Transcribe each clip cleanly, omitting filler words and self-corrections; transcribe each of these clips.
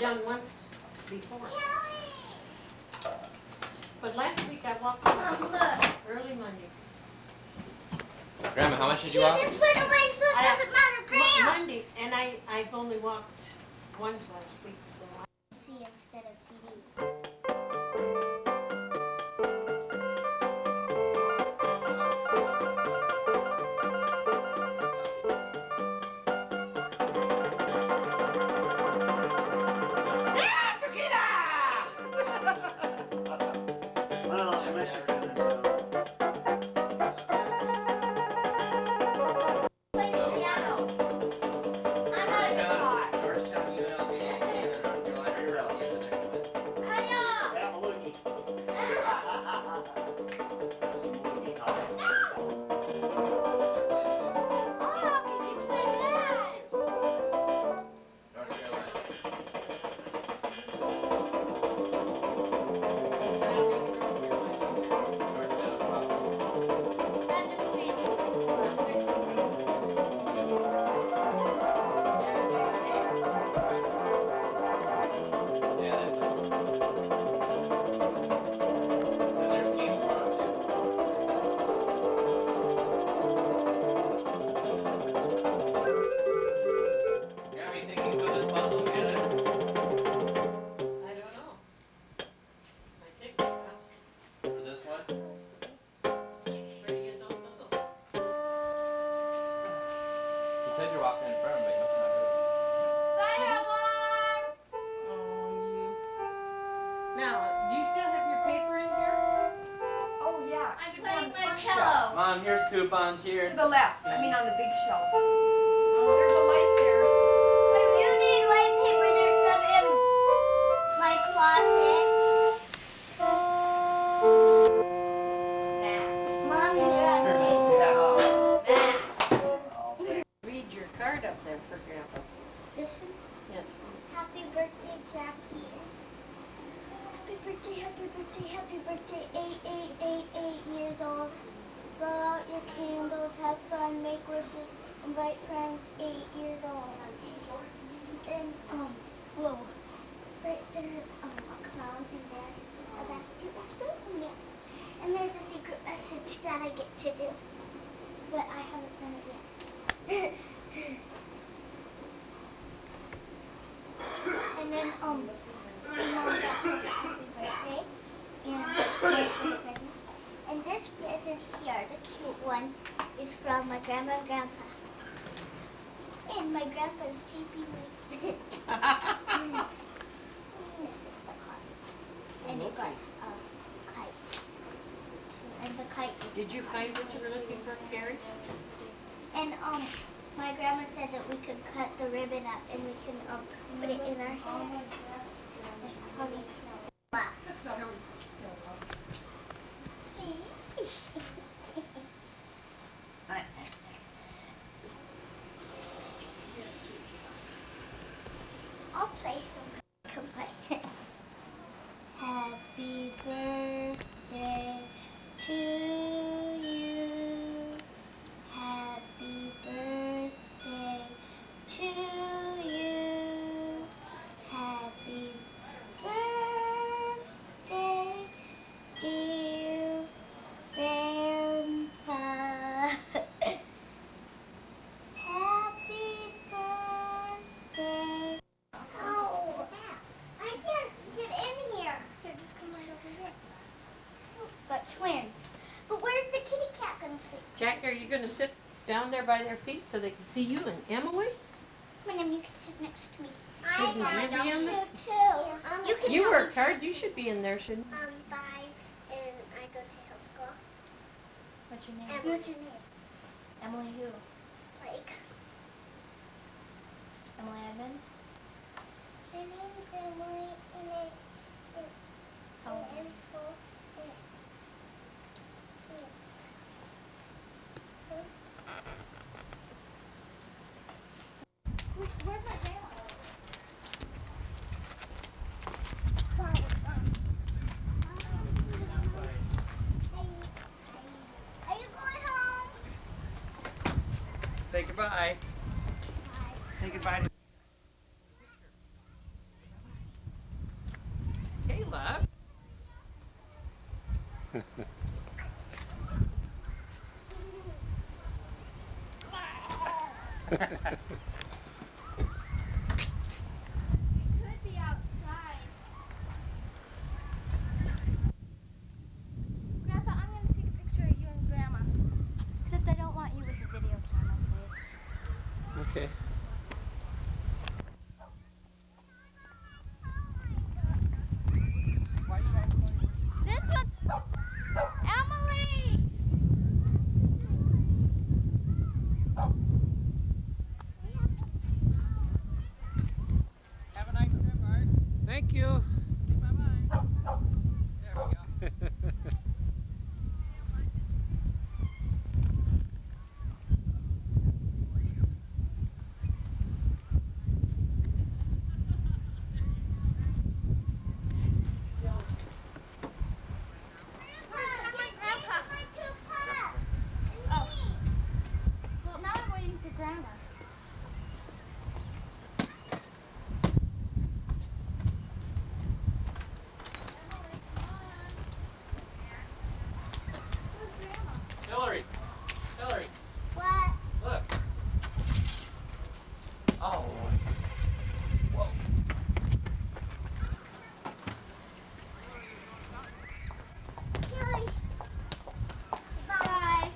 done once before. But last week I walked early Monday. Grandma, how much did you walk? She just went away, so it doesn't matter, Grandma. Monday, and I've only walked once last week, so C instead of CD. Mom, here's coupons here. To the left. I mean on the big shelf. There's a light there. You need white paper. There's some in my closet. Mom, you got read your card up there for Grandpa. this one? Yes. Happy birthday, Jackie. Happy birthday, happy birthday, happy birthday. 8 years old. Blow out your candles, have fun, make wishes, invite friends. 8 years old. Then, whoa. Right there's a clown in there, a basket with food in it. And there's a secret message that I get to do. But I haven't done it yet. And then, Mom got us happy birthday. And here's the present. And this present here, the cute one, is from my grandma and grandpa. And my grandpa is taping me. This is the card. And it got a kite. And the kite is Did you find what you were looking for, Carrie? And my grandma said that we could cut the ribbon up and we can put it in our hair. Wow. See? I'll play some. Can play. Happy birthday to you. Happy birthday to you. Happy birthday, dear Grandpa. Happy birthday. Oh, I can't get in here. Here, just come right over here. Got twins. But where's the kitty cat gonna sleep? Jack, are you going to sit down there by their feet so they can see you and Emily? Come on, you can sit next to me. Shouldn't you be in there? You can You help worked me. hard. You should be in there, shouldn't you? I'm 5 and I go to Hill School. What's your name? What's your name? Emily who? Like, Emily Edmonds? my name's Emily and How old are you? Where's my grandma? Are you going home? Say goodbye. Say goodbye to Could be outside. Grandpa, I'm gonna take a picture of you and Grandma. Except I don't want you with a video camera, please. Okay. This one's Emily! Have a nice trip, Art. Thank you. Bye-bye. There we go. Oh. Well, now I'm waiting for Grandma. Hillary. Hillary. What? Look. Oh. Whoa. Kelly. Bye.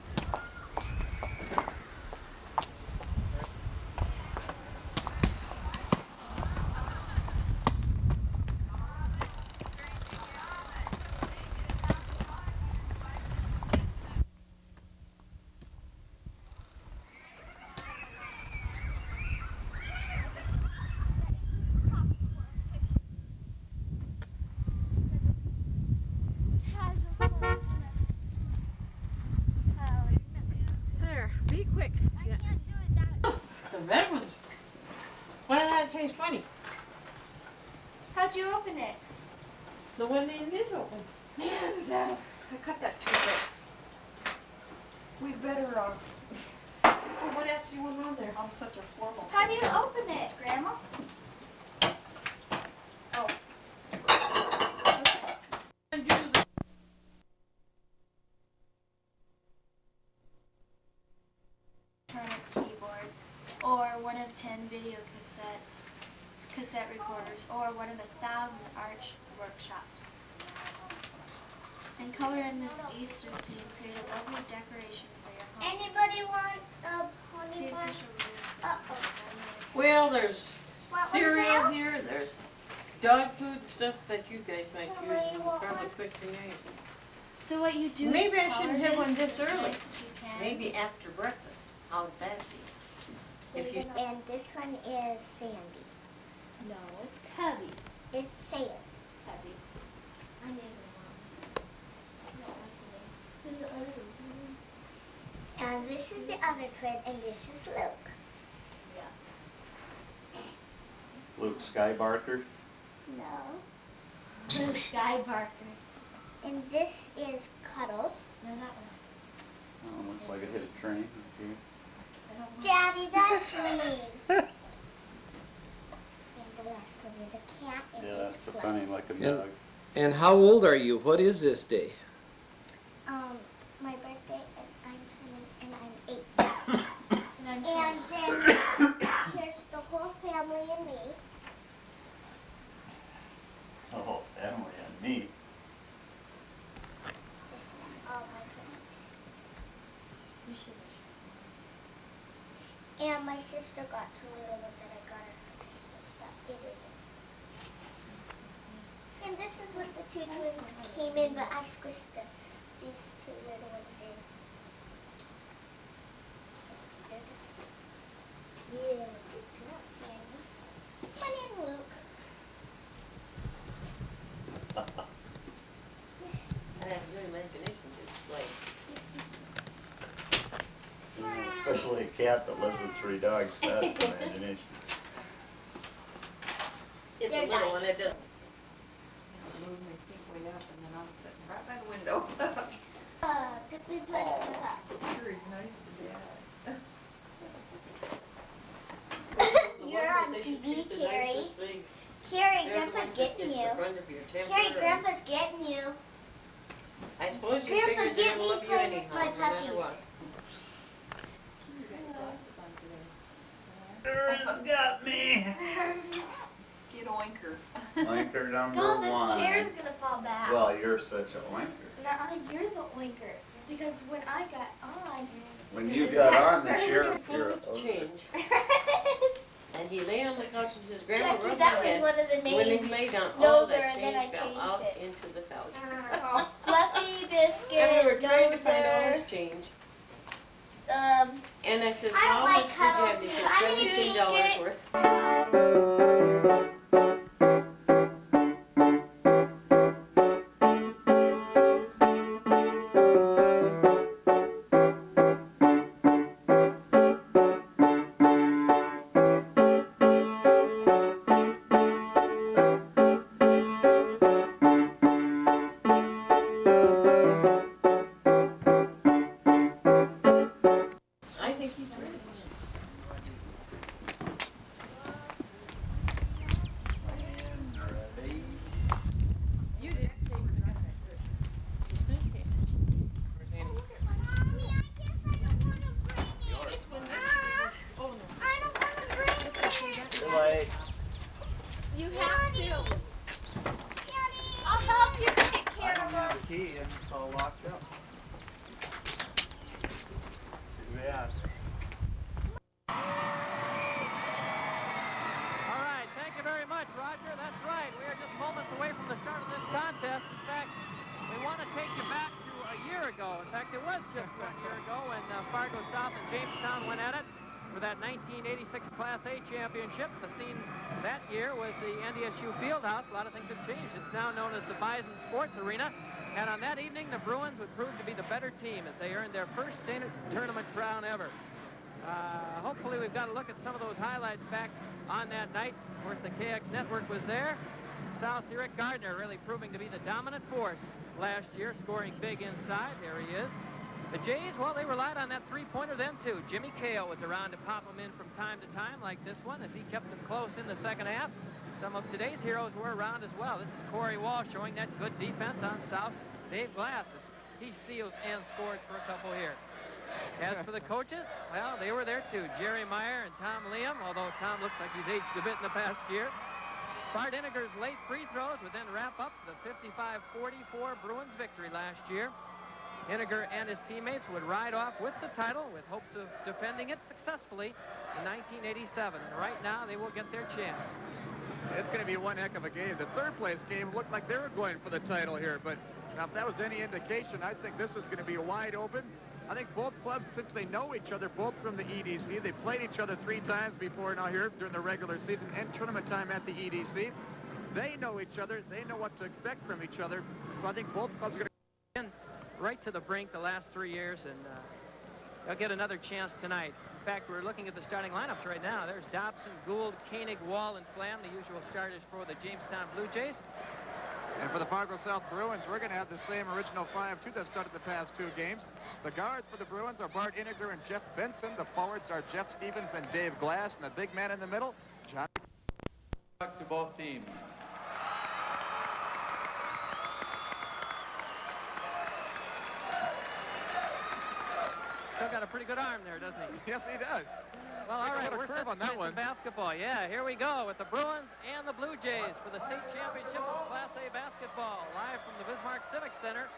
There, be quick. I can't do it that. The red ones. Why did that taste funny? How'd you open it? The one that is open. Man, is that I cut that too big. We better, Well, what else do you want on there? I'm such a formal. How do you open it, Grandma? And do the Keyboards, or one of 10 video cassette recorders, or one of 1,000 art workshops. And color in this Easter scene, create a lovely decoration for your home. Anybody want a See pony pie? official rules. Uh-oh. Well, there's Want one cereal now? here, there's dog food, stuff that you guys might use, Somebody and want probably one? quick to use. So what you do Maybe is I shouldn't color have one this this as early. nice as you can. Maybe after breakfast, how would that be? If you, And this one is Sandy. No, it's Cubby. It's Sam. Cubby. I named him Mom. And this is the other twin, and this is Luke. Luke Skybarker. No. Blue Sky Barker. And this is Cuddles. No, that one. Oh, looks like it hit a train. Okay. I don't want Daddy, that's me. And the last one is a cat. And Yeah, it's that's a Fluff. funny looking Yeah. dog. And how old are you? What is this day? My birthday, and I'm turning, and I'm 8. And I'm And then here's the whole family and me. Oh, family and me. This is all my friends. You should. And my sister got some little one that I got her for Christmas, but it isn't. And this is what the two twins came in, but I squished these two little ones in. Yeah, not Sandy. My name Luke. I have good imagination to display. Especially a cat that lives with 3 dogs. That's imagination. It's They're a little one nice. that does. move my seat way up and then I'm sitting right by the window. Did we play Sure, he's nice to dad. You're on TV, Carrie. Carrie, Grandpa's getting you. Carrie, Grandpa's getting you. I suppose you Grandpa, figured get they'd me love you play with anyhow, my no matter puppies. what. Aaron's got me. Get oinker. Oinker number God, this one. chair's gonna fall back. Well, you're such a oinker. Nuh-uh, you're the oinker. Because when I got on... When you got on the chair, you're a Food change. And he lay on the couch and says, Grandma, Jackie, rub that my was head. one of the When he names. lay down, No, all there, that and then I change fell changed out it. into the couch. Fluffy biscuit, And we were trying to find all Dozer, his change. um, And I says, I how like much did you have? cuddles He too. said, I'm a $17 worth. I think he's ready. You didn't take the suitcase. Where's Annie? Mommy, I guess I don't want to bring it. It's when oh no. I don't want to bring it. You're late. you have to. Daddy. I'll help you take I care don't of her. have a key and it's all locked up. Too bad. All right, thank you very much, Roger. That's right. We are just moments away from the start of this contest. In fact, we want to take you back to a year ago. In fact, it was just 1 year ago when Fargo South and Jamestown went at it for that 1986 Class A championship. The scene that year was the NDSU Fieldhouse. A lot of things have changed. It's now known as the Bison Sports Arena. And on that evening, the Bruins would prove to be the better team as they earned their first tournament crown ever. Hopefully we've got a look at some of those highlights back on that night. Of course, the KX network was there. South's Rick Gardner really proving to be the dominant force last year, scoring big inside. There he is. The Jays, well, they relied on that three-pointer then, too. Jimmy Kale was around to pop them in from time to time, like this one, as he kept them close in the second half. Some of today's heroes were around as well. This is Corey Wall showing that good defense on South's Dave Glass. He steals and scores for a couple here. As for the coaches, well, they were there too. Jerry Meyer and Tom Liam, although Tom looks like he's aged a bit in the past year. Bart Inniger's late free throws would then wrap up the 55-44 Bruins victory last year. Inniger and his teammates would ride off with the title with hopes of defending it successfully in 1987. And right now, they will get their chance. It's going to be one heck of a game. The third place game looked like they were going for the title here, but now if that was any indication, I think this is going to be wide open. I think both clubs, since they know each other, both from the EDC, they played each other 3 times before now here during the regular season and tournament time at the EDC. They know each other. They know what to expect from each other. So I think both clubs are going to right to the brink the last 3 years, and they'll get another chance tonight. In fact, we're looking at the starting lineups right now. There's Dobson, Gould, Koenig, Wall, and Flam, the usual starters for the Jamestown Blue Jays. And for the Fargo South Bruins, we're going to have the same original 5, too, that started the past 2 games. The guards for the Bruins are Bart Inniger and Jeff Benson. The forwards are Jeff Stevens and Dave Glass. And the big man in the middle, John. Luck to both teams. Still got a pretty good arm there, doesn't he? Yes, he does. Well, all right, What a we're curve set on to that play some one. basketball. Yeah, here we go with the Bruins and the Blue Jays for the state championship of Class A basketball, live from the Bismarck Civic Center.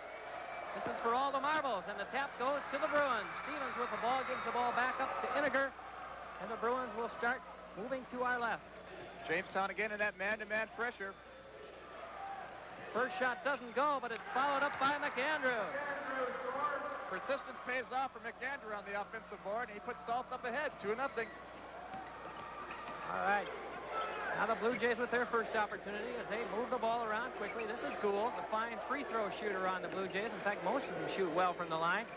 This is for all the marbles, and the tap goes to the Bruins. Stevens with the ball, gives the ball back up to Inniger, and the Bruins will start moving to our left. Jamestown again in that man-to-man pressure. First shot doesn't go, but it's followed up by McAndrew. Persistence pays off for McAndrew on the offensive board, and he puts South up ahead, 2-0. All right. Now the Blue Jays with their first opportunity as they move the ball around quickly. This is Gould, the fine free throw shooter on the Blue Jays. In fact, most of them shoot well from the line.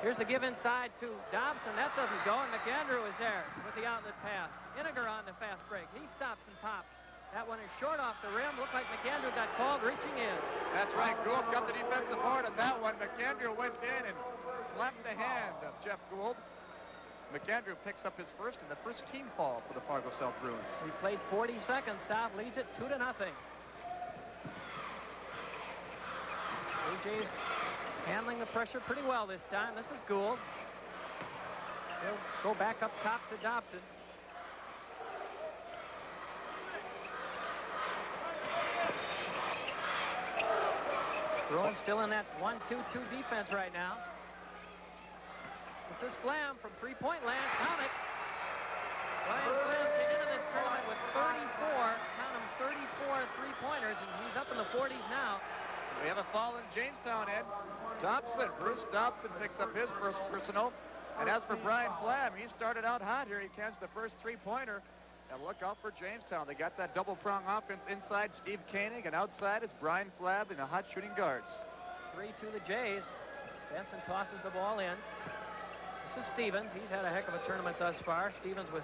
Here's the give inside to Dobson. That doesn't go, and McAndrew is there with the outlet pass. Inniger on the fast break. He stops and pops. That one is short off the rim. Looked like McAndrew got called reaching in. That's right. Gould got the defensive board on that one. McAndrew went in and slapped the hand of Jeff Gould. McAndrew picks up his first and the first team foul for the Fargo South Bruins. We played 40 seconds. South leads it 2-0. Blue Jays handling the pressure pretty well this time. This is Gould. He'll go back up top to Dobson. Bruins still in that 1-2-2 defense right now. This is Flam from three-point land. Count it. Brian Flam came into this tournament with 34, count them, 34 three-pointers, and he's up in the 40s now. We have a foul in Jamestown, Ed. Dobson, Bruce Dobson picks up his first personal. And as for Brian Flam, he started out hot here. He catches the first three-pointer. And look out for Jamestown. They got that double-prong offense inside Steve Koenig, and outside is Brian Flam in the hot shooting guards. 3 to the Jays. Benson tosses the ball in. This is Stevens. He's had a heck of a tournament thus far. Stevens with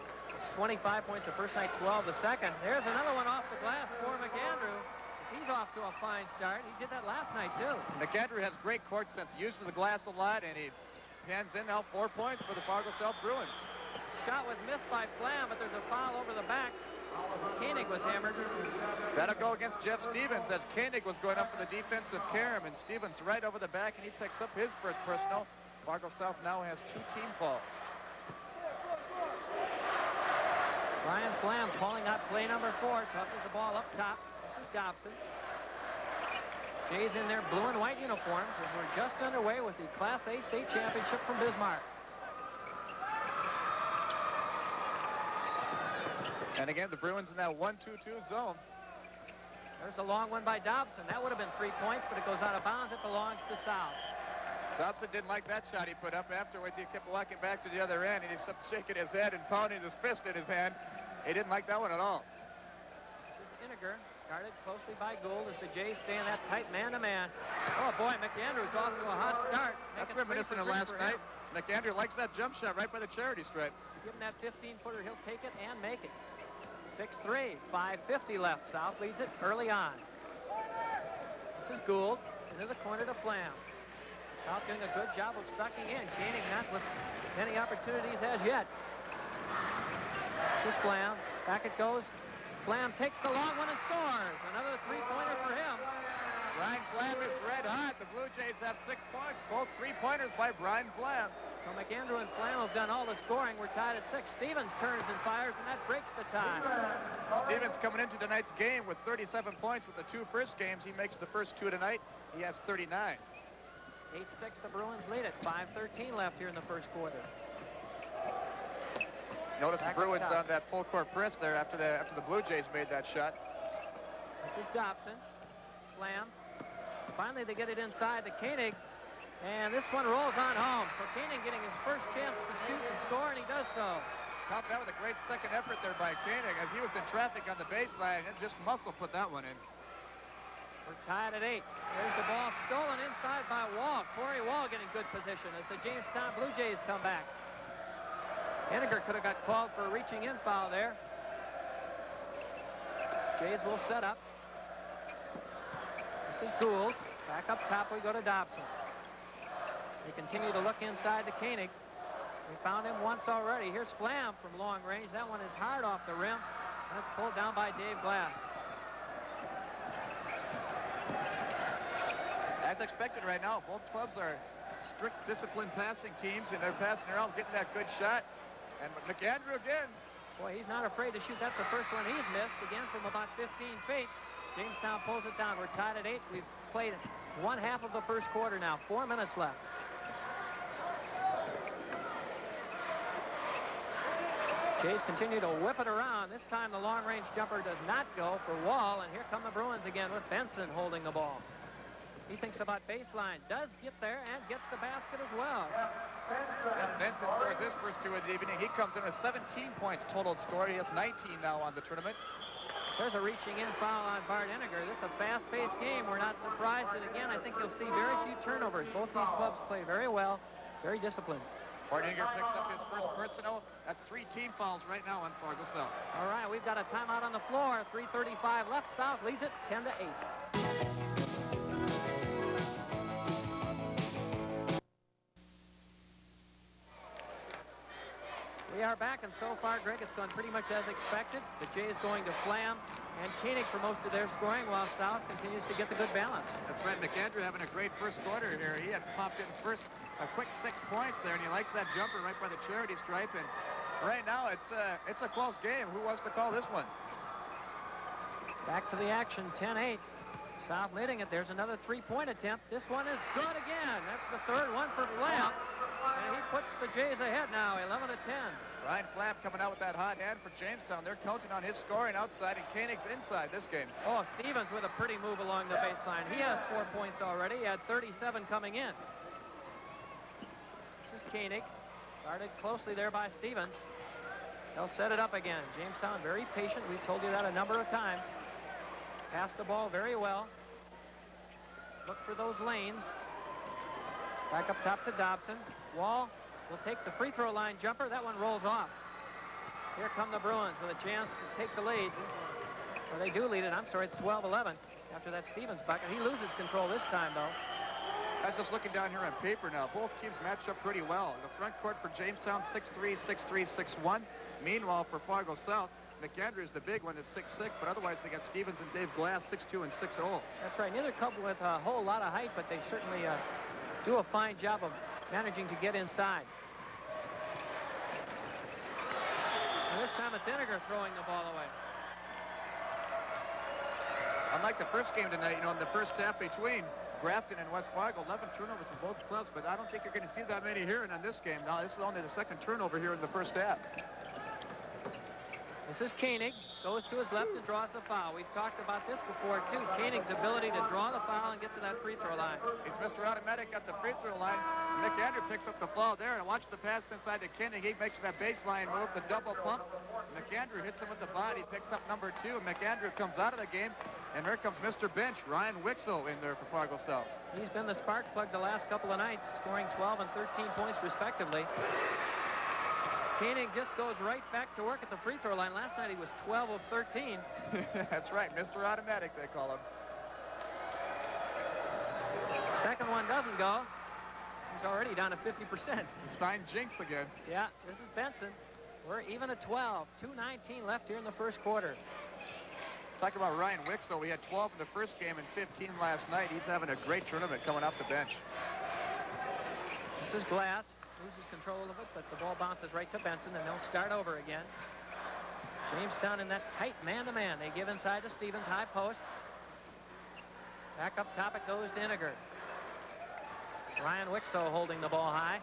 25 points the first night, 12 the second. There's another one off the glass for McAndrew. He's off to a fine start. He did that last night, too. McAndrew has great court sense. He uses the glass a lot, and he hands in now 4 points for the Fargo South Bruins. Shot was missed by Flam, but there's a foul over the back. Koenig was hammered. That'll go against Jeff Stevens as Koenig was going up for the defensive carom, and Stevens right over the back, and he picks up his first personal. Fargo South now has 2 team fouls. Brian Flam calling out play number 4, tosses the ball up top. This is Dobson. Jays in their blue and white uniforms as we're just underway with the Class A state championship from Bismarck. And again, the Bruins in that 1-2-2 zone. There's a long one by Dobson. That would have been 3 points, but it goes out of bounds. It belongs to South. Dobson didn't like that shot he put up. Afterwards, he kept walking back to the other end, and he kept shaking his head and pounding his fist in his hand. He didn't like that one at all. This is Iniger, guarded closely by Gould as the Jays stay in that tight man-to-man. Oh, boy, McAndrew's off to a hot start. That's reminiscent of last night. McAndrew likes that jump shot right by the charity stripe. Give him that 15-footer, he'll take it and make it. 6-3, 5:50 left. South leads it early on. This is Gould into the corner to Flam. South doing a good job of sucking in. Koenig not with many opportunities as yet. This is Flam. Back it goes. Flam takes the long one and scores. Another three-pointer for him. Brian Flam is red hot. The Blue Jays have 6 points. Both three-pointers by Brian Flam. So McAndrew and Flam have done all the scoring. We're tied at 6. Stevens turns and fires, and that breaks the tie. Stevens coming into tonight's game with 37 points with the 2 first games. He makes the first 2 tonight. He has 39. 8-6, the Bruins lead it. 5:13 left here in the first quarter. Notice Back the Bruins up top. on that full court press there after the Blue Jays made that shot. This is Dobson. Flam. Finally, they get it inside to Koenig. And this one rolls on home. So Koenig getting his first chance to shoot and score, and he does so. Topped out with a great second effort there by Koenig as he was in traffic on the baseline and just muscle put that one in. We're tied at 8. There's the ball stolen inside by Wall. Corey Wall getting good position as the Jamestown Blue Jays come back. Henniger could have got called for a reaching in foul there. Jays will set up. This is Gould. Back up top we go to Dobson. They continue to look inside to Koenig. We found him once already. Here's Flam from long range. That one is hard off the rim. And it's pulled down by Dave Glass. As expected right now, both clubs are strict disciplined passing teams, and they're passing around, getting that good shot. And McAndrew again. Boy, he's not afraid to shoot. That's the first one he's missed, again from about 15 feet. Jamestown pulls it down. We're tied at 8. We've played 1/2 of the first quarter now. 4 minutes left. Jays continue to whip it around. This time the long-range jumper does not go for Wall, and here come the Bruins again with Benson holding the ball. He thinks about baseline, does get there, and gets the basket as well. And Benson scores his first 2 of the evening. He comes in with 17 points total score. He has 19 now on the tournament. There's a reaching in foul on Bart Iniger. This is a fast-paced game. We're not surprised. And again, I think you'll see very few turnovers. Both these clubs play very well, very disciplined. Bart Iniger picks up his first personal. That's 3 team fouls right now on Fargo South. All right, we've got a timeout on the floor. 3:35 left. South leads it 10-8. We are far back, and so far, Greg, it's gone pretty much as expected. The Jays going to Flam and Koenig for most of their scoring, while South continues to get the good balance. That's right. McAndrew having a great first quarter here. He had popped in first a quick 6 points there, and he likes that jumper right by the charity stripe. And right now, it's a close game. Who wants to call this one? Back to the action, 10-8. South leading it. There's another three-point attempt. This one is good again. That's the third one for Flam. And he puts the Jays ahead now, 11-10. Ryan Flapp coming out with that hot hand for Jamestown. They're counting on his scoring outside and Koenig's inside this game. Oh, Stevens with a pretty move along the baseline. He has 4 points already. He had 37 coming in. This is Koenig. Guarded closely there by Stevens. They'll set it up again. Jamestown very patient. We've told you that a number of times. Pass the ball very well. Look for those lanes. Back up top to Dobson. Wall will take the free throw line jumper. That one rolls off. Here come the Bruins with a chance to take the lead. Well, they do lead it. I'm sorry, it's 12-11 after that Stevens bucket. He loses control this time, though. I was just looking down here on paper now. Both teams match up pretty well. The front court for Jamestown, 6'3", 6'3", 6'1". Meanwhile, for Fargo South, McAndrew is the big one at 6'6", but otherwise they got Stevens and Dave Glass, 6'2" and 6'0". That's right. Neither couple with a whole lot of height, but they certainly do a fine job of managing to get inside. And this time it's Iniger throwing the ball away. Unlike the first game tonight, in the first half between Grafton and West Fargo, 11 turnovers from both clubs, but I don't think you're going to see that many here in this game. Now, this is only the second turnover here in the first half. This is Koenig. Goes to his left and draws the foul. We've talked about this before, too. Koenig's ability to draw the foul and get to that free throw line. He's Mr. Automatic at the free throw line. McAndrew picks up the foul there, and watch the pass inside to Koenig. He makes that baseline move, the double pump. McAndrew hits him with the body, picks up number 2. McAndrew comes out of the game, and here comes Mr. Bench, Ryan Wixel, in there for Fargo South. He's been the spark plug the last couple of nights, scoring 12 and 13 points respectively. Koenig just goes right back to work at the free throw line. Last night he was 12 of 13. That's right, Mr. Automatic, they call him. Second one doesn't go. He's already down to 50%. Stein jinx again. Yeah, this is Benson. We're even at 12. 2:19 left here in the first quarter. Talk about Ryan Wixel. We had 12 in the first game and 15 last night. He's having a great tournament coming off the bench. This is Glass. Loses control of it, but the ball bounces right to Benson, and they'll start over again. Jamestown in that tight man-to-man. They give inside to Stevens, high post. Back up top it goes to Iniger. Ryan Wixo holding the ball high.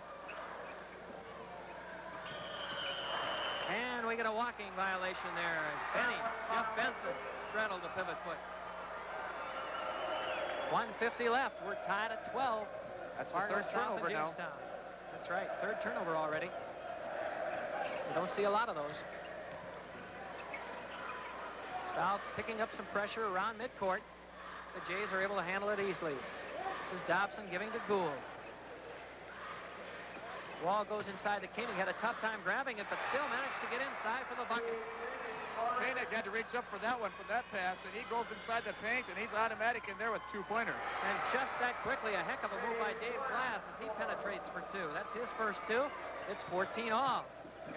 And we get a walking violation there. Jeff Benson straddled the pivot foot. 1:50 left. We're tied at 12. That's the third turnover now. That's right, third turnover already. You don't see a lot of those. South picking up some pressure around midcourt. The Jays are able to handle it easily. This is Dobson giving to Gould. Wall goes inside to Koenig. Had a tough time grabbing it, but still managed to get inside for the bucket. Koenig had to reach up for that one, for that pass, and he goes inside the paint, and he's Automatic in there with 2-pointer. And just that quickly, a heck of a move by Dave Glass as he penetrates for 2. That's his first 2. It's 14 all.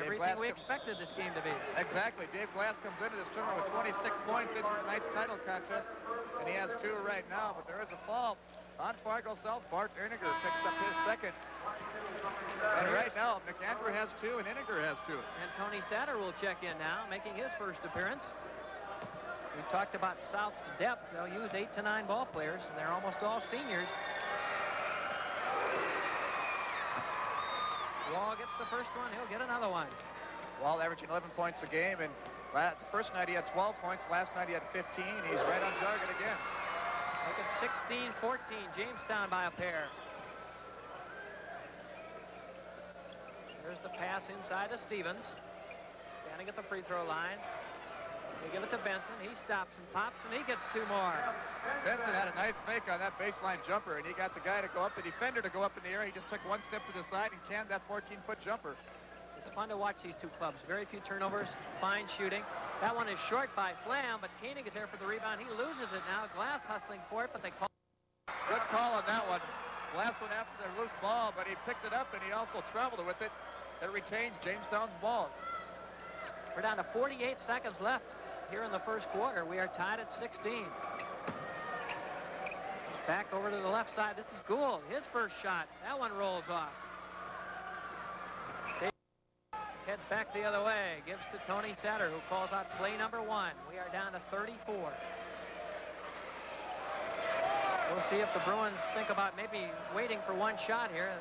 Everything we expected this game to be. Exactly. Dave Glass comes into this tournament with 26 points into tonight's title contest, and he has 2 right now, but there is a foul on Fargo South. Bart Iniger picks up his second. And right now, McAndrew has 2 and Iniger has 2. And Tony Satter will check in now, making his first appearance. We talked about South's depth. They'll use 8 to 9 ball players, and they're almost all seniors. Wall gets the first one. He'll get another one. Wall averaging 11 points a game, and the first night he had 12 points. Last night he had 15. He's right on target again. Look at 16-14. Jamestown by a pair. There's the pass inside to Stevens. Standing at the free throw line. They give it to Benson. He stops and pops, and he gets 2 more. Benson had a nice fake on that baseline jumper, and he got the guy to go up, the defender to go up in the air. He just took 1 step to the side and canned that 14-foot jumper. It's fun to watch these 2 clubs. Very few turnovers, fine shooting. That one is short by Flam, but Koenig is there for the rebound. He loses it now. Glass hustling for it, but they call. Good call on that one. Glass went after the loose ball, but he picked it up, and he also traveled with it. It retains Jamestown's ball. We're down to 48 seconds left here in the first quarter. We are tied at 16. Back over to the left side. This is Gould. His first shot. That one rolls off. Heads back the other way. Gives to Tony Satter, who calls out play number 1. We are down to 34. We'll see if the Bruins think about maybe waiting for one shot here.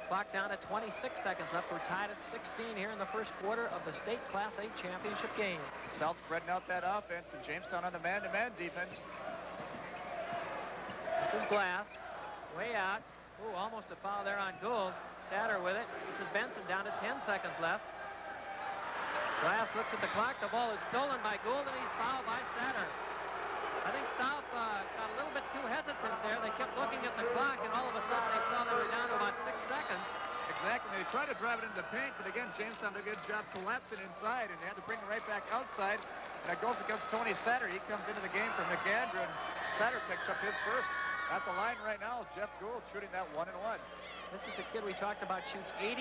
Clock down to 26 seconds left. We're tied at 16 here in the first quarter of the state Class A championship game. South spreading out that offense, and Jamestown on the man-to-man defense. This is Glass. Way out. Ooh, almost a foul there on Gould. Satter with it. This is Benson down to 10 seconds left. Glass looks at the clock. The ball is stolen by Gould, and he's fouled by Satter. I think South got a little bit too hesitant there. They kept looking at the clock, and all of a sudden they saw they were down to about 6 seconds. Exactly. They tried to drive it into the paint, but again, Jamestown did a good job collapsing inside, and they had to bring it right back outside. And it goes against Tony Satter. He comes into the game for McAndrew, and Satter picks up his first. At the line right now, Jeff Gould shooting that 1-1. This is a kid we talked about, shoots 88%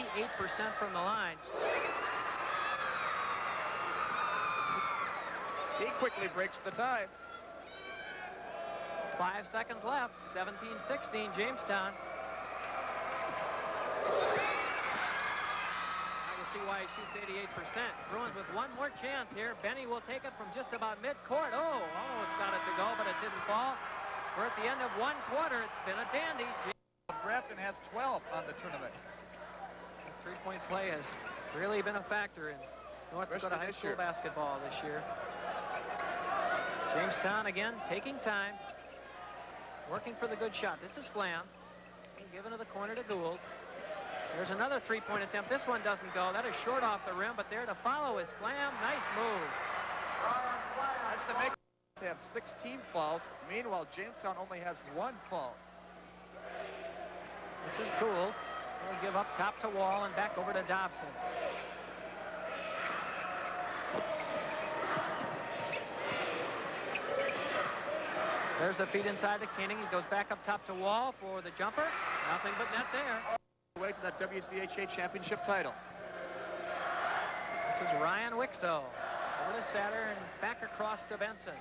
from the line. He quickly breaks the tie. 5 seconds left. 17-16, Jamestown. I can see why he shoots 88%. Bruins with one more chance here. Benny will take it from just about midcourt. Oh, almost got it to go, but it didn't fall. We're at the end of one quarter. It's been a dandy. Grafton has 12 on the tournament. The three-point play has really been a factor in North Dakota high school basketball this year. Jamestown again taking time, working for the good shot. This is Flam. Given to the corner to Gould. There's another three-point attempt. This one doesn't go. That is short off the rim, but there to follow is Flam. Nice move. That's the make. They have 16 fouls. Meanwhile, Jamestown only has 1 foul. This is Gould. He'll give up top to Wall and back over to Dobson. There's the feed inside to Koenig. He goes back up top to Wall for the jumper. Nothing but net there. Way to that WCHA championship title. This is Ryan Wixow. Over to Satter and back across to Benson.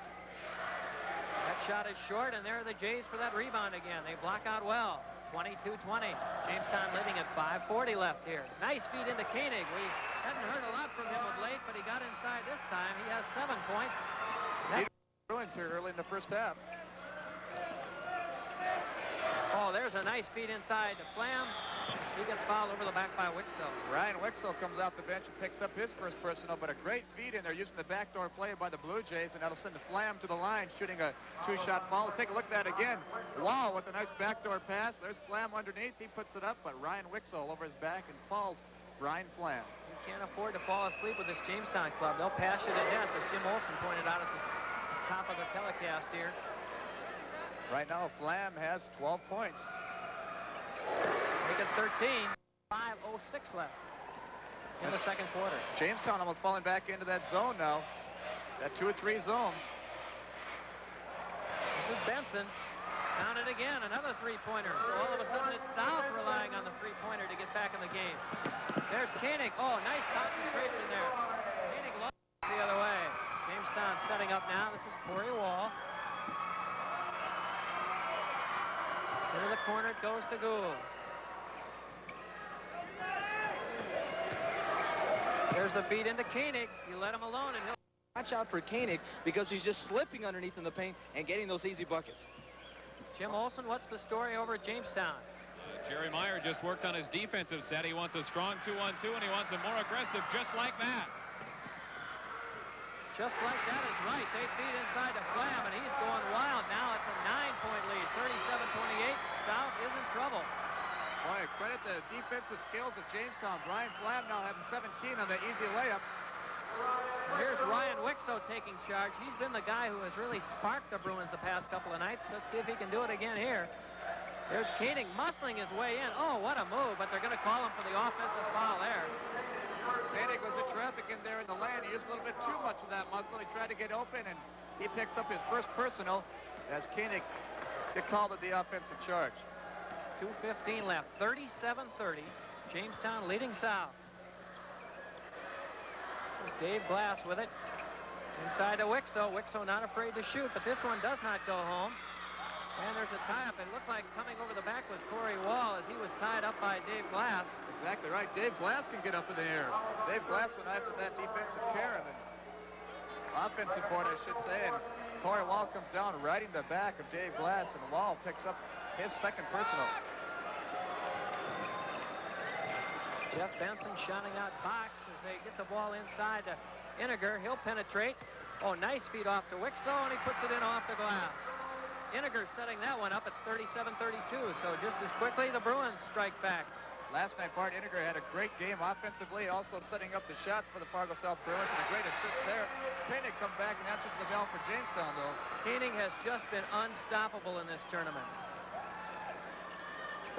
That shot is short, and there are the Jays for that rebound again. They block out well. 22-20. Jamestown leading at 5:40 left here. Nice feed into Koenig. We hadn't heard a lot from him of late, but he got inside this time. He has 7 points. That's Bruins here early in the first half. Oh, there's a nice feed inside to Flam. He gets fouled over the back by Wixow. Ryan Wixow comes off the bench and picks up his first personal, but a great feed in there using the backdoor play by the Blue Jays, and that'll send the Flam to the line, shooting a 2-shot foul. Take a look at that again. Wow, with a nice backdoor pass. There's Flam underneath. He puts it up, but Ryan Wixow over his back and falls Brian Flam. You can't afford to fall asleep with this Jamestown club. They'll pass you to death, as Jim Olson pointed out at the top of the telecast here. Right now, Flam has 12 points. Make it 13. 5:06 left in the second quarter. Jamestown almost falling back into that zone now. That 2-3 zone. This is Benson. Counted again. Another three-pointer. So all of a sudden it's South relying on the three-pointer to get back in the game. There's Koenig. Oh, nice concentration there. Koenig lost the other way. Jamestown setting up now. This is Corey Wall. Into the corner it goes to Gould. There's the feed into Koenig. You let him alone and he'll watch out for Koenig because he's just slipping underneath in the paint and getting those easy buckets. Jim Olson, what's the story over at Jamestown? Jerry Meyer just worked on his defensive set. He wants a strong 2-on-2, and he wants a more aggressive, just like that. Just like that is right. They feed inside to Flam, and he's going wild. Now it's a 9-point lead, 37-28. South is in trouble. Boy, credit the defensive skills of Jamestown. Brian Flam now having 17 on the easy layup. And here's Ryan Wixow taking charge. He's been the guy who has really sparked the Bruins the past couple of nights. Let's see if he can do it again here. There's Koenig muscling his way in. Oh, what a move, but they're going to call him for the offensive foul there. Koenig was in traffic in there in the lane. He used a little bit too much of that muscle. He tried to get open, and he picks up his first personal as Koenig get called at the offensive charge. 2:15 left, 37-30. Jamestown leading South. This is Dave Glass with it. Inside to Wixo. Wixo not afraid to shoot, but this one does not go home. And there's a tie-up. It looked like coming over the back was Corey Wall as he was tied up by Dave Glass. Exactly right. Dave Glass can get up in the air. Dave Glass went after that defensive carom and offensive board, I should say. And Corey Wall comes down riding the back of Dave Glass, and Wall picks up his second personal. Jeff Benson shouting out box as they get the ball inside to Iniger. He'll penetrate. Oh, nice feed off to Wixo, and he puts it in off the glass. Iniger setting that one up. It's 37-32, so just as quickly the Bruins strike back. Last night, Bart Iniger had a great game offensively, also setting up the shots for the Fargo South Bruins, and a great assist there. Koenig come back and answers the bell for Jamestown, though. Koenig has just been unstoppable in this tournament.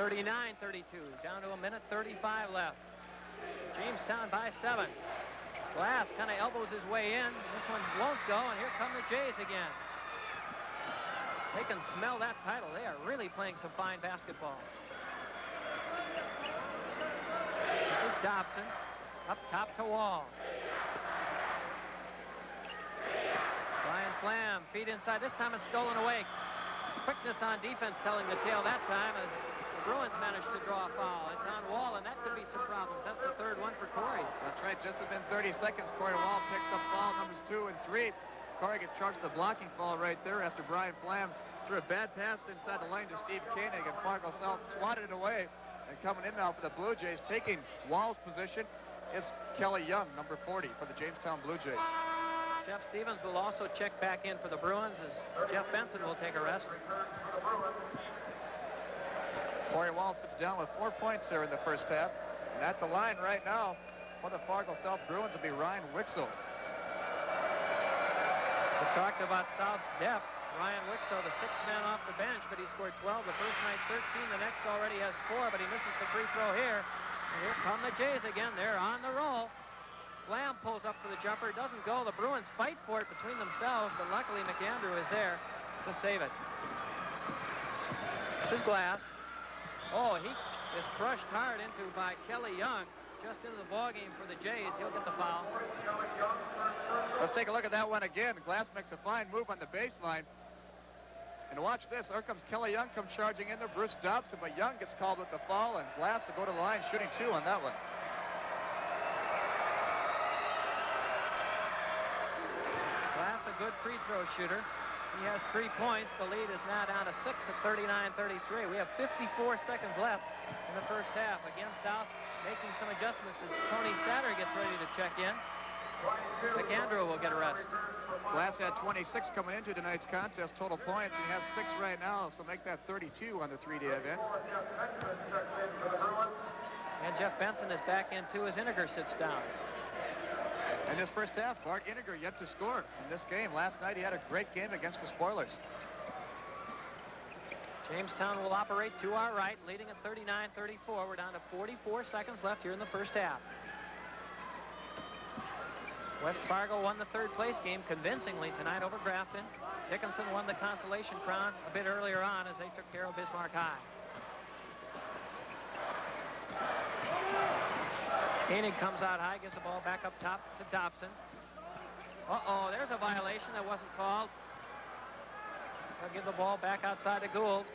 39-32, down to a minute 35 left. Jamestown by 7. Glass kind of elbows his way in. This one won't go, and here come the Jays again. They can smell that title. They are really playing some fine basketball. This is Dobson. Up top to Wall. Brian Flam, feet inside. This time it's stolen away. Quickness on defense telling the tale that time as the Bruins managed to draw a foul. It's on Wall, and that could be some problems. That's the third one for Corey. That's right. Just within 30 seconds, Corey Wall picks up foul numbers 2 and 3. Corey gets charged with the blocking foul right there after Brian Flam threw a bad pass inside the lane to Steve Koenig, and Fargo South swatted it away. And coming in now for the Blue Jays, taking Wall's position, is Kelly Young, number 40, for the Jamestown Blue Jays. Jeff Stevens will also check back in for the Bruins as Jeff Benson will take a rest. Corey Wall sits down with 4 points here in the first half. And at the line right now for the Fargo South Bruins will be Ryan Wixel. We talked about South's depth. Ryan Wixo, the sixth man off the bench, but he scored 12 the first night, 13. The next already has 4, but he misses the free throw here. And here come the Jays again. They're on the roll. Flam pulls up for the jumper. Doesn't go. The Bruins fight for it between themselves, but luckily McAndrew is there to save it. This is Glass. Oh, he is crushed hard into by Kelly Young. Just into the ballgame for the Jays. He'll get the foul. Let's take a look at that one again. Glass makes a fine move on the baseline. And watch this. Here comes Kelly Young, comes charging in there. Bruce Dobson, but Young gets called with the foul, and Glass will go to the line, shooting 2 on that one. Glass, a good free throw shooter. He has 3 points. The lead is now down to 6 at 39-33. We have 54 seconds left in the first half. Again, South making some adjustments as Tony Satter gets ready to check in. McAndrew will get a rest. Glass had 26 coming into tonight's contest, total points. He has 6 right now, so make that 32 on the 3-day event. And Jeff Benson is back in too as Iniger sits down. In this first half, Bart Iniger yet to score in this game. Last night he had a great game against the Spoilers. Jamestown will operate to our right, leading at 39-34. We're down to 44 seconds left here in the first half. West Fargo won the third place game convincingly tonight over Grafton. Dickinson won the consolation crown a bit earlier on as they took care of Bismarck High. Koenig comes out high, gets the ball back up top to Dobson. Uh-oh, there's a violation that wasn't called. They'll give the ball back outside to Gould.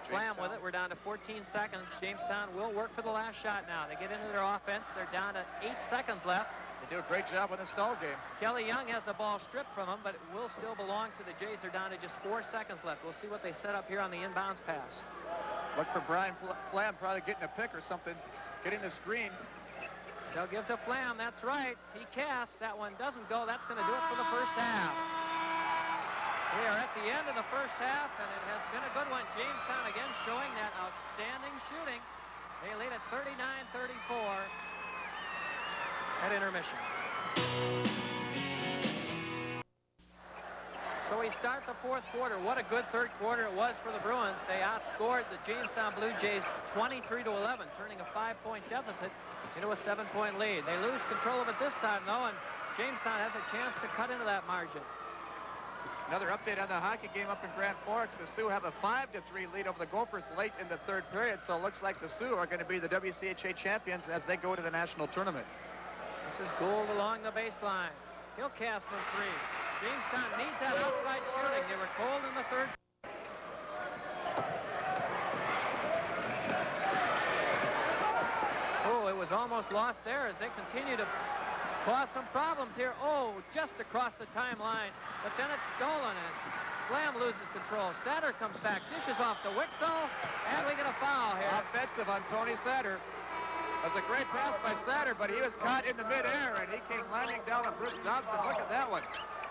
Flam with it. We're down to 14 seconds. Jamestown will work for the last shot now. They get into their offense. They're down to 8 seconds left. They do a great job in the stall game. Kelly Young has the ball stripped from him, but it will still belong to the Jays. They're down to just 4 seconds left. We'll see what they set up here on the inbounds pass. Look for Brian Flam probably getting a pick or something, getting the screen. They'll give to Flam. That's right. He casts. That one doesn't go. That's going to do it for the first half. We are at the end of the first half, and it has been a good one. Jamestown again showing that outstanding shooting. They lead at 39-34 at intermission. So we start the fourth quarter. What a good third quarter it was for the Bruins. They outscored the Jamestown Blue Jays 23-11, turning a 5-point deficit into a 7-point lead. They lose control of it this time, though, and Jamestown has a chance to cut into that margin. Another update on the hockey game up in Grand Forks. The Sioux have a 5-3 lead over the Gophers late in the third period, so it looks like the Sioux are going to be the WCHA champions as they go to the national tournament. This is Gould along the baseline. He'll cast from 3. Jamestown needs that outside shooting. They were cold in the third. Oh, it was almost lost there as they continue to cause some problems here. Oh, just across the timeline, but then it's stolen as Flam loses control. Satter comes back, dishes off to Wixell, and we get a foul here. Offensive on Tony Satter. That was a great pass by Satter, but he was caught in the midair, and he came landing down on Bruce Dobson. Look at that one.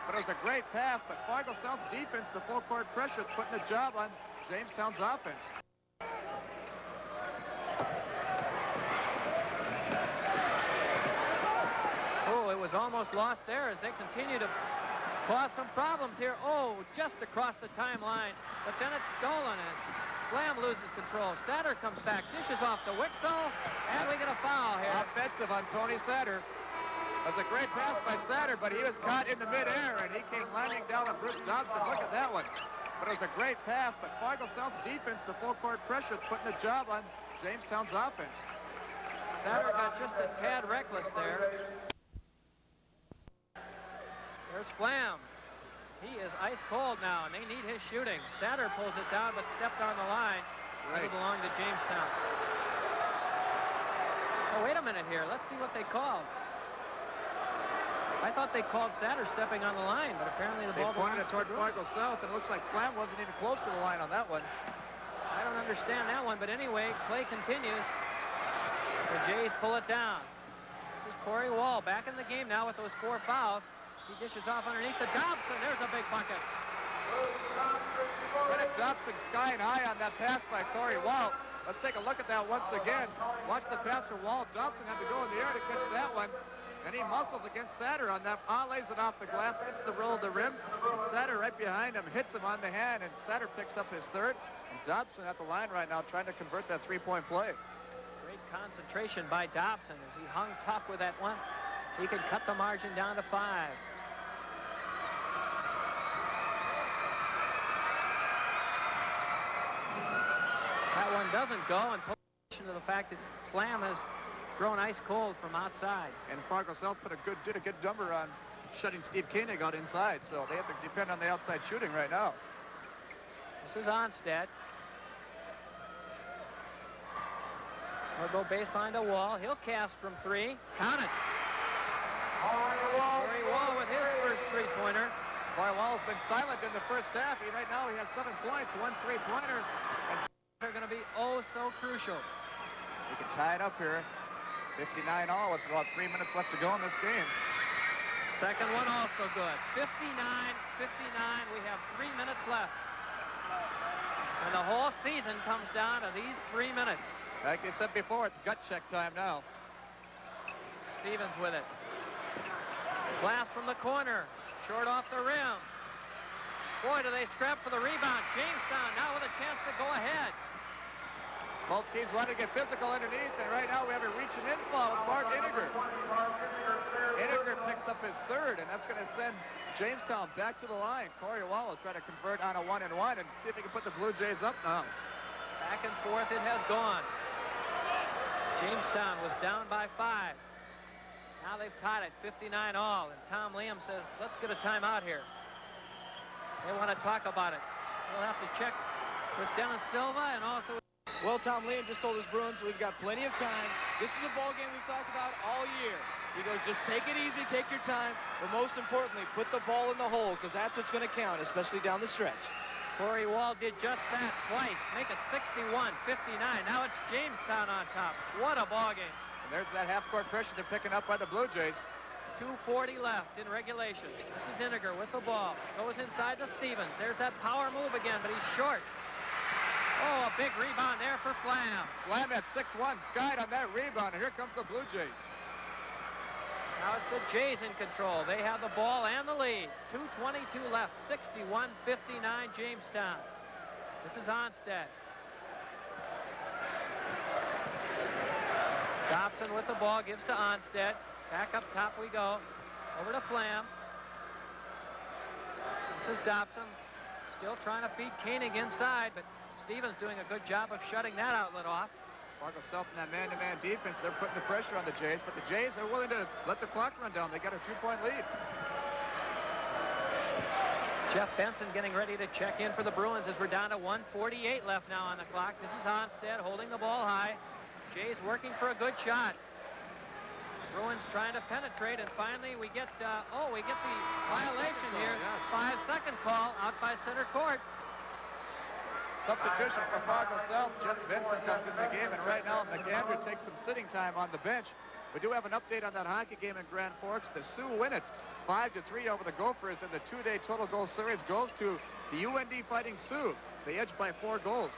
But it was a great pass, but Fargo South's defense, the full court pressure, is putting the job on Jamestown's offense. Oh, it was almost lost there as they continue to cause some problems here. Oh, just across the timeline, but then it's stolen as Flam loses control. Satter comes back, dishes off to Wixell, and we get a foul here. Offensive on Tony Satter. That was a great pass by Satter, but he was caught in the midair, and he came landing down on Bruce Dobson. Look at that one. But it was a great pass, but Fargo South's defense, the full court pressure, is putting the job on Jamestown's offense. Satter got just a tad reckless there. There's Flam. He is ice cold now, and they need his shooting. Satter pulls it down, but stepped on the line. It'll belong to Jamestown. Oh, wait a minute here. Let's see what they called. I thought they called Satter stepping on the line, but apparently the ball pointed belongs it toward to Fargo South, and it looks like Flam wasn't even close to the line on that one. I don't understand that one, but anyway, play continues. The Jays pull it down. This is Corey Wall back in the game now with those 4 fouls. He dishes off underneath the Dobson. There's a big bucket. Bennett Dobson skying high on that pass by Corey Wall. Let's take a look at that once again. Watch the pass from Wall. Dobson had to go in the air to catch that one. And he muscles against Satter on that. Lays it off the glass, hits the roll of the rim. And Satter right behind him hits him on the hand, and Satter picks up his 3rd. And Dobson at the line right now trying to convert that 3-point play. Great concentration by Dobson as he hung tough with that one. He could cut the margin down to 5. That one doesn't go, and put attention to the fact that Flam has grown ice cold from outside. And Fargo South did a good number on shutting Steve Koenig out inside, so they have to depend on the outside shooting right now. This is Onstead. We'll go baseline to Wall. He'll cast from 3. Count it. Corey Wall with his first 3-pointer. Corey Wall's been silent in the first half. Right now he has 7 points, 1 3-pointer. And they're going to be oh so crucial. He can tie it up here. 59 all with about 3 minutes left to go in this game. Second one also good. 59-59. We have 3 minutes left. And the whole season comes down to these 3 minutes. Like you said before, it's gut check time now. Stevens with it. Blast from the corner. Short off the rim. Boy, do they scrap for the rebound. Jamestown now with a chance to go ahead. Both teams want to get physical underneath, and right now we have a reach and in foul with Mark Iniger. Iniger picks up his 3rd, and that's going to send Jamestown back to the line. Corey Wall will try to convert on a 1-and-1 and see if he can put the Blue Jays up now. Back and forth it has gone. Jamestown was down by 5. Now they've tied it 59 all, and Tom Liam says, let's get a timeout here. They want to talk about it. We'll have to check with Dennis Silva and also... Well, Tom Liam just told his Bruins we've got plenty of time. This is a ball game we've talked about all year. He goes, just take it easy, take your time, but most importantly, put the ball in the hole, because that's what's going to count, especially down the stretch. Corey Wall did just that twice. Make it 61-59. Now it's Jamestown on top. What a ball game. And there's that half-court pressure they're picking up by the Blue Jays. 2:40 left in regulation. This is Iniger with the ball. Goes inside to Stevens. There's that power move again, but he's short. Oh, a big rebound there for Flam. Flam at 6'1", skied on that rebound, and here comes the Blue Jays. Now it's the Jays in control. They have the ball and the lead. 2:22 left, 61-59 Jamestown. This is Onstead. Dobson with the ball, gives to Onstead. Back up top we go. Over to Flam. This is Dobson. Still trying to beat Koenig inside, but Stevens doing a good job of shutting that outlet off. Fargo South in that man-to-man defense. They're putting the pressure on the Jays, but the Jays are willing to let the clock run down. They got a 2-point lead. Jeff Benson getting ready to check in for the Bruins as we're down to 1:48 left now on the clock. This is Onstead holding the ball high. Jays working for a good shot. Bruins trying to penetrate, and finally we get the violation here. 5-second call out by center court. Substitution for Fargo South. Jeff Benson comes in the game, and right now McAndrew takes some sitting time on the bench. We do have an update on that hockey game in Grand Forks. The Sioux win it 5-3 over the Gophers, and the two-day total goal series goes to the UND Fighting Sioux. They edged by 4 goals.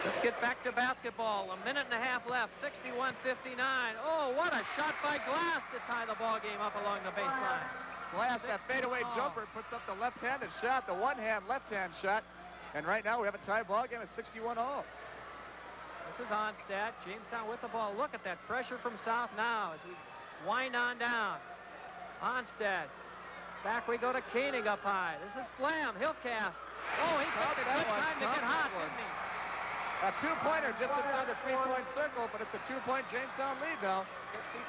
Let's get back to basketball. A minute and a half left. 61-59. Oh, what a shot by Glass to tie the ball game up along the baseline. Glass, that fadeaway jumper, puts up the left-handed shot, the one-hand left-hand shot. And right now we have a tie ball game at 61 all. This is Onstead. Jamestown with the ball. Look at that pressure from South now as we wind on down. Onstead. Back we go to Koenig up high. This is Flam. He'll cast. Oh, he picked a good time to get hot, didn't he? A 2-pointer just inside the 3-point circle, but it's a 2-point Jamestown lead now.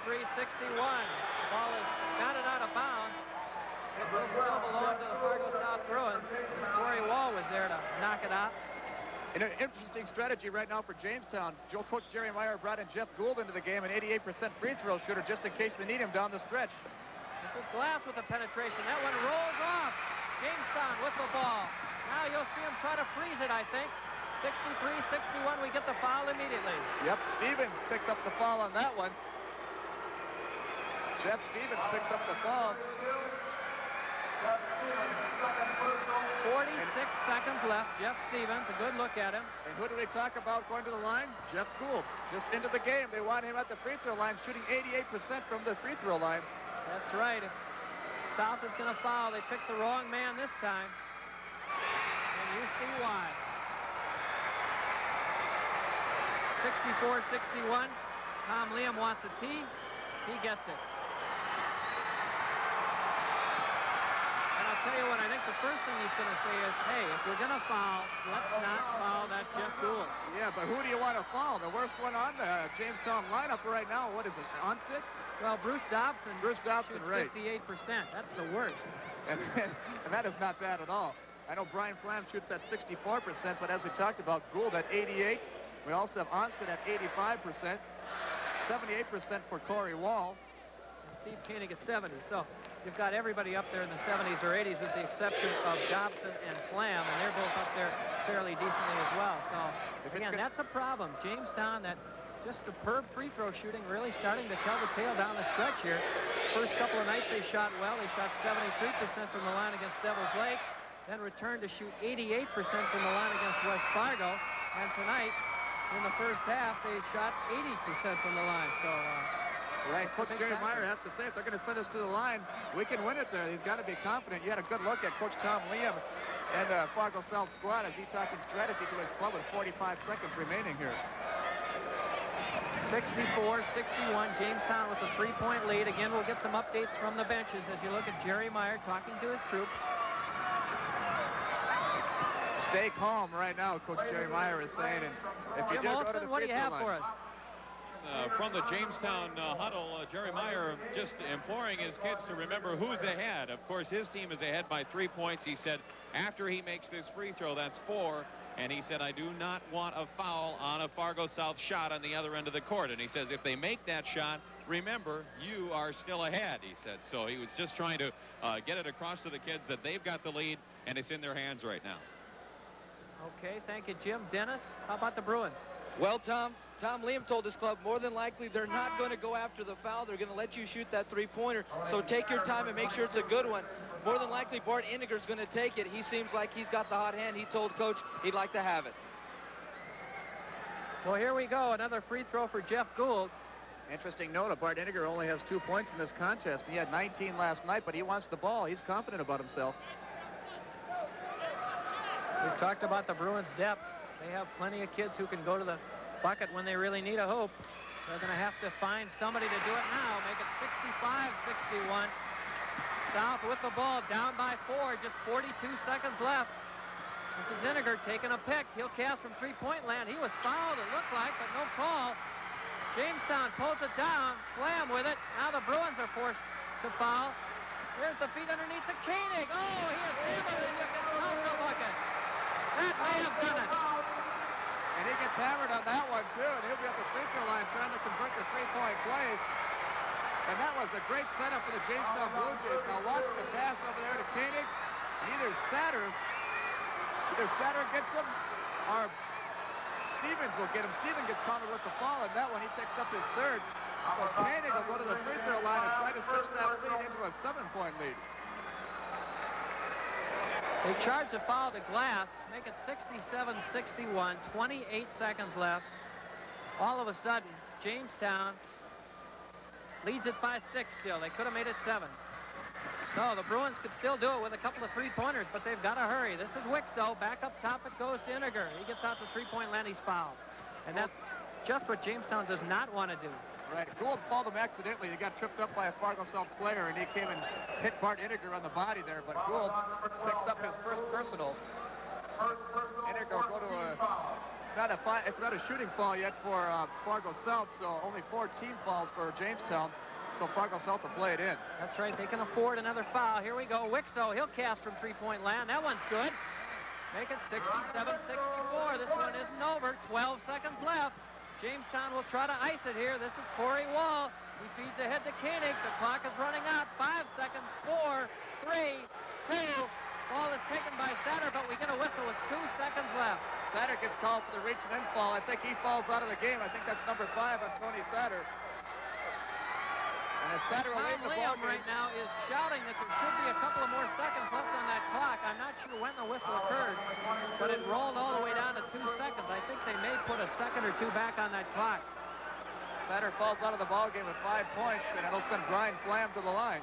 63-61. Ball is batted out of bounds. It will still belong to the Fargo South Bruins. Corey Wall was there to knock it out. And an interesting strategy right now for Jamestown. Coach Jerry Meyer brought in Jeff Gould into the game, an 88% free throw shooter, just in case they need him down the stretch. This is Glass with the penetration. That one rolls off. Jamestown with the ball. Now you'll see him try to freeze it, I think. 63-61, we get the foul immediately. Yep, Stevens picks up the foul on that one. Jeff Stevens picks up the foul. 46 seconds left. Jeff Stevens, a good look at him. And who do we talk about going to the line? Jeff Gould. Just into the game. They want him at the free throw line, shooting 88% from the free throw line. That's right. If South is going to foul, they picked the wrong man this time. And you see why. 64-61. Tom Liam wants a tee. He gets it. And I'll tell you what, I think the first thing he's going to say is, hey, if we're going to foul, let's not foul that Jeff Gould. Yeah, but who do you want to foul? The worst one on the Jamestown lineup right now, what is it, Onstead? Well, Bruce Dobson. Bruce Dobson, right. 58%. That's the worst. And that is not bad at all. I know Brian Flam shoots at 64%, but as we talked about, Gould at 88%. We also have Onstead at 85%, 78% for Corey Wall. And Steve Koenig at 70. So you've got everybody up there in the 70s or 80s with the exception of Dobson and Flam, and they're both up there fairly decently as well. So again, that's a problem. Jamestown, that just superb free throw shooting, really starting to tell the tale down the stretch here. First couple of nights they shot well. They shot 73% from the line against Devils Lake, then returned to shoot 88% from the line against West Fargo, and tonight, in the first half, they shot 80% from the line. So, right, Coach Jerry Meyer has to say, if they're going to send us to the line, we can win it there. He's got to be confident. You had a good look at Coach Tom Liam and Fargo South squad as he talking strategy to his club with 45 seconds remaining here. 64-61, Jamestown with a 3-point lead. Again, we'll get some updates from the benches as you look at Jerry Meyer talking to his troops. Stay calm right now, Coach Jerry Meyer is saying. And if you Jim do Olson, go to the what do you have line, for us? From the Jamestown huddle, Jerry Meyer just imploring his kids to remember who's ahead. Of course, his team is ahead by 3 points. He said after he makes this free throw, that's 4. And he said, I do not want a foul on a Fargo South shot on the other end of the court. And he says, if they make that shot, remember, you are still ahead, he said. So he was just trying to get it across to the kids that they've got the lead, and it's in their hands right now. Okay, thank you, Jim. Dennis, how about the Bruins? Well, Tom Liam told his club more than likely they're not going to go after the foul. They're going to let you shoot that three-pointer. So take your time and make sure it's a good one. More than likely, Bart Indiger's going to take it. He seems like he's got the hot hand. He told Coach he'd like to have it. Well, here we go. Another free throw for Jeff Gould. Interesting note, Bart Indiger only has 2 points in this contest. He had 19 last night, but he wants the ball. He's confident about himself. We've talked about the Bruins' depth. They have plenty of kids who can go to the bucket when they really need a hoop. They're going to have to find somebody to do it now. Make it 65-61. South with the ball, down by 4, just 42 seconds left. This is Iniger taking a pick. He'll cast from three-point land. He was fouled, it looked like, but no call. Jamestown pulls it down. Flam with it. Now the Bruins are forced to foul. Here's the feet underneath the Koenig. Oh, he is hammered, and you can count the bucket. That may have done it. And he gets hammered on that one, too, and he'll be at the free throw line trying to convert the three-point play. And that was a great setup for the Jamestown Blue Jays. Now watch the pass over there to Koenig. And either Satter gets him, or Stevens will get him. Stevens gets countered with the foul, and that one he picks up his third. So Koenig will go to the free throw line and try to switch that lead into a 7-point lead. They charge the foul to Glass, make it 67-61, 28 seconds left. All of a sudden, Jamestown leads it by 6 still. They could have made it 7. So the Bruins could still do it with a couple of three-pointers, but they've got to hurry. This is Wixo. Back up top it goes to Iniger. He gets out the three-point land, he's fouled. And that's just what Jamestown does not want to do. Right, Gould fouled him accidentally. He got tripped up by a Fargo South player, and he came and hit Bart Iniger on the body there, but Gould picks up his first personal. Iniger will go to a... It's not a shooting foul yet for Fargo South, so only 4 team fouls for Jamestown. So Fargo South will play it in. That's right. They can afford another foul. Here we go. Wixo, he'll cast from three-point land. That one's good. Make it 67-64. This one isn't over. 12 seconds left. Jamestown will try to ice it here. This is Corey Wall. He feeds ahead to Koenig. The clock is running out. 5 seconds. 4, 3, 2. Ball is taken by Satter, but we get a whistle with 2 seconds left. Satter gets called for the reach and in fall. I think he falls out of the game. I think that's number 5 on Tony Satter. And as Satter away from the ball game right now is shouting that there should be a couple of more seconds left on that clock. I'm not sure when the whistle occurred, but it rolled all the way down to 2 seconds. I think they may put a second or 2 back on that clock. Satter falls out of the ball game with 5 points, and it'll send Brian Flam to the line.